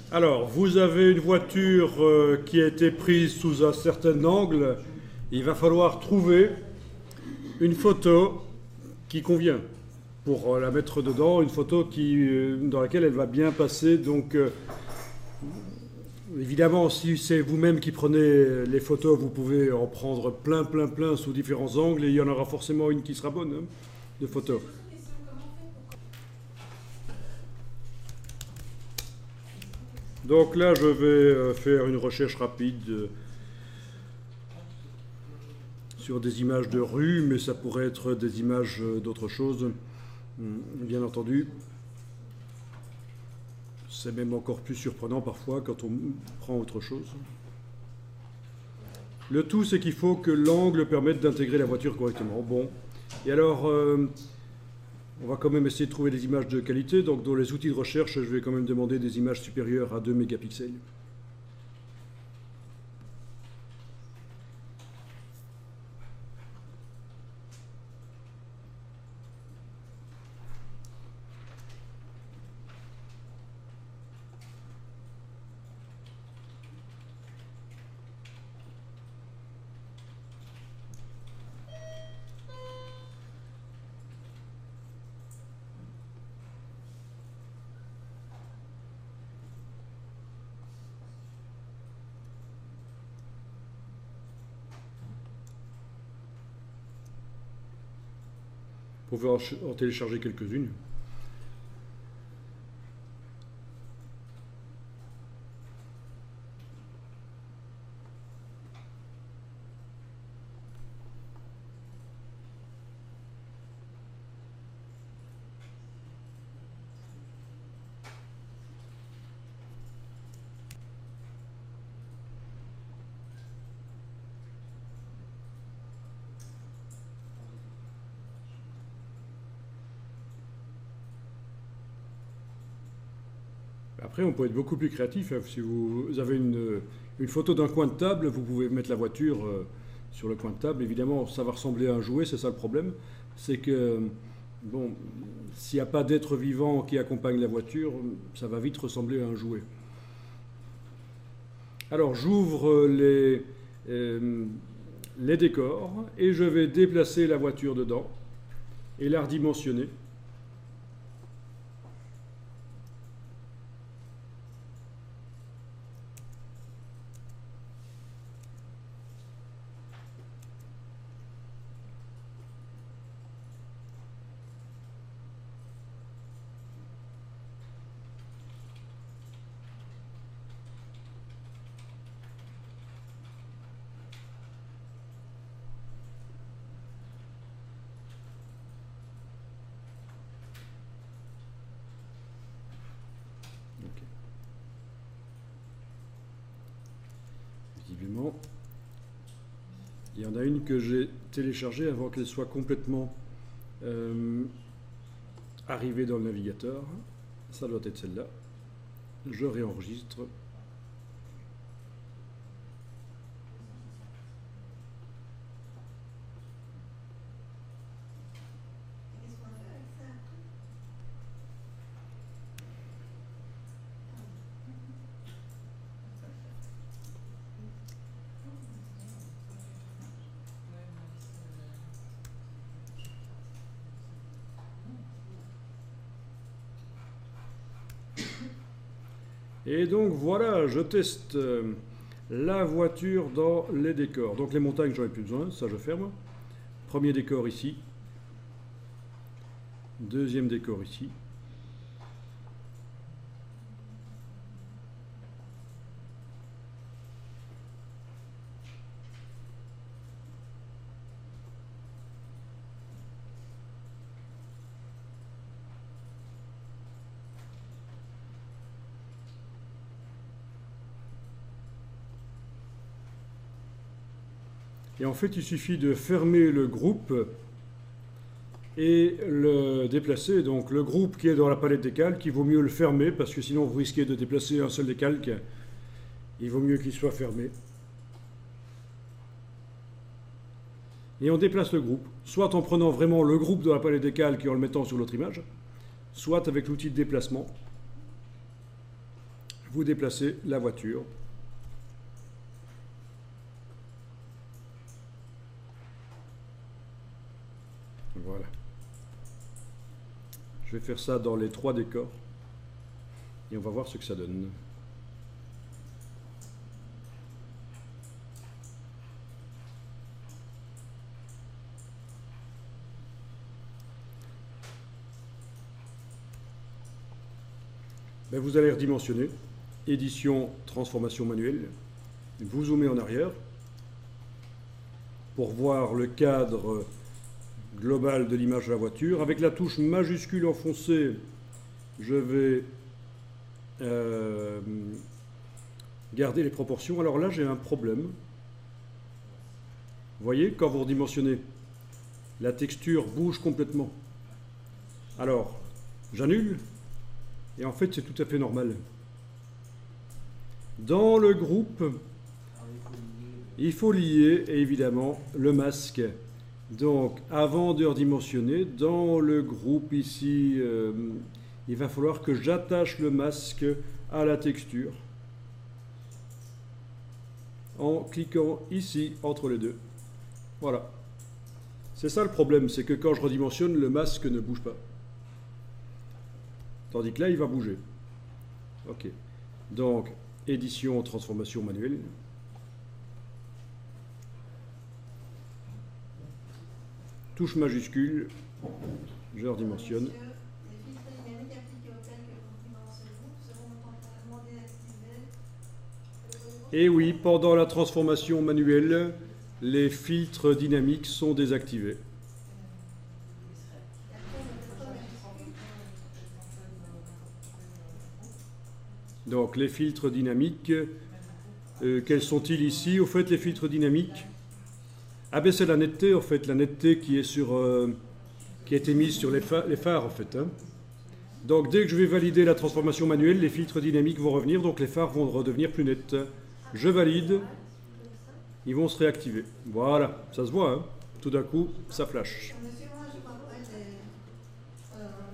Alors, vous avez une voiture qui a été prise sous un certain angle. Il va falloir trouver une photo qui convient pour la mettre dedans, une photo dans laquelle elle va bien passer. Donc, évidemment, si c'est vous-même qui prenez les photos, vous pouvez en prendre plein, plein, plein sous différents angles et il y en aura forcément une qui sera bonne, hein, de photos. Donc là, je vais faire une recherche rapide sur des images de rue, mais ça pourrait être des images d'autre chose, bien entendu. C'est même encore plus surprenant parfois quand on prend autre chose. Le tout, c'est qu'il faut que l'angle permette d'intégrer la voiture correctement. Bon, et alors, on va quand même essayer de trouver des images de qualité. Donc, dans les outils de recherche, je vais quand même demander des images supérieures à 2 mégapixels. Vous pouvez en télécharger quelques-unes. Après, on peut être beaucoup plus créatif, hein. Si vous avez une photo d'un coin de table, vous pouvez mettre la voiture sur le coin de table. Évidemment, ça va ressembler à un jouet, c'est ça le problème. C'est que, bon, s'il n'y a pas d'être vivant qui accompagne la voiture, ça va vite ressembler à un jouet. Alors, j'ouvre les décors et je vais déplacer la voiture dedans et la redimensionner. Ok. Visiblement, il y en a une que j'ai téléchargée avant qu'elle soit complètement arrivée dans le navigateur. Ça doit être celle-là. Je réenregistre. Et donc voilà, je teste la voiture dans les décors. Donc les montagnes, j'en ai plus besoin, ça je ferme. Premier décor ici. Deuxième décor ici. Et en fait, il suffit de fermer le groupe et le déplacer. Donc le groupe qui est dans la palette des calques, il vaut mieux le fermer parce que sinon vous risquez de déplacer un seul des calques. Il vaut mieux qu'il soit fermé. Et on déplace le groupe, soit en prenant vraiment le groupe de la palette des calques et en le mettant sur l'autre image, soit avec l'outil de déplacement. vous déplacez la voiture. Voilà. Je vais faire ça dans les 3 décors et on va voir ce que ça donne. Ben, vous allez redimensionner, édition, transformation manuelle, vous zoomez en arrière pour voir le cadre global de l'image de la voiture. Avec la touche majuscule enfoncée, je vais garder les proportions. Alors là, j'ai un problème. Vous voyez, quand vous redimensionnez, la texture bouge complètement. Alors, j'annule. Et en fait, c'est tout à fait normal. Dans le groupe, il faut lier, évidemment, le masque. Donc, avant de redimensionner, dans le groupe ici, il va falloir que j'attache le masque à la texture en cliquant ici, entre les deux. Voilà. C'est ça le problème, c'est que quand je redimensionne, le masque ne bouge pas. Tandis que là, il va bouger. OK. Donc, édition, transformation manuelle. Touche majuscule. Je redimensionne. Et oui, pendant la transformation manuelle, les filtres dynamiques sont désactivés. Donc les filtres dynamiques, quels sont-ils ici? Au fait, les filtres dynamiques, ah ben c'est la netteté en fait, la netteté qui est qui a été mise sur les phares en fait. Hein. Donc dès que je vais valider la transformation manuelle, les filtres dynamiques vont revenir, donc les phares vont redevenir plus nets. Je valide, ils vont se réactiver. Voilà, ça se voit, hein. Tout d'un coup, ça flash.